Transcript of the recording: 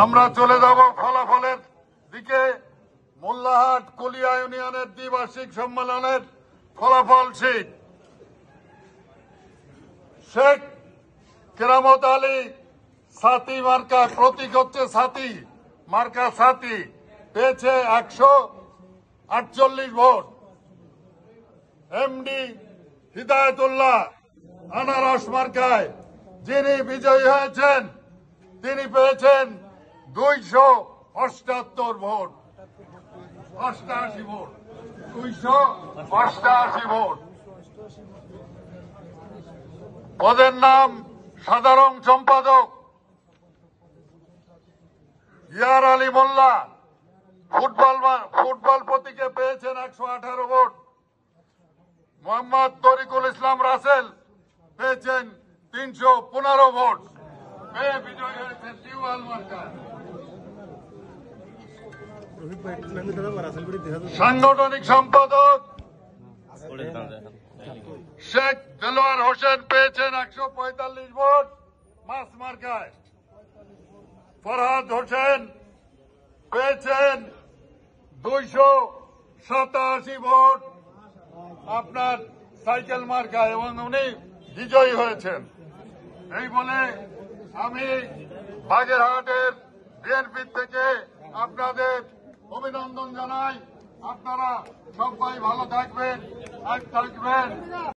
আমরা চলে যাব ফলাফলের দিকে। মোল্লাহাট কুলিয়া ইউনিয়নের দ্বিবার্ষিক সম্মেলনের ফলাফল শীট। শেখ কেরামত আলী সাথী মার্কা, প্রতীক হচ্ছে সাথী মার্কা, সাথী পেয়েছে 148 ভোট। এমডি হিদায়তুল্লাহ আনারস মার্কায় যিনি বিজয়ী হয়েছেন তিনি পেয়েছেন 278 ভোট, 88 ভোট, 288 ভোট। পদের নাম সাধারণ সম্পাদক ইয়ার আলী মোল্লা, ফুটবল প্রতীকে পেয়েছেন 118 ভোট। মোহাম্মদ তরিকুল ইসলাম রাসেল পেয়েছেন 315 ভোট, পেয়ে বিজয়ী হয়েছেন টিউবওয়েল মার্কায়। সাংগঠনিক সম্পাদক শেখ দেলোয়ার হোসেন পেয়েছেন 145 ভোট মাস মার্কায়। ফরহাদ হোসেন পেয়েছেন 287 ভোট আপনার সাইকেল মার্কায় এবং উনি বিজয়ী হয়েছেন। এই বলে আমি বাগেরহাটের বিএনপি থেকে আপনাদের অভিনন্দন জানাই। আপনারা সবাই ভালো থাকবেন।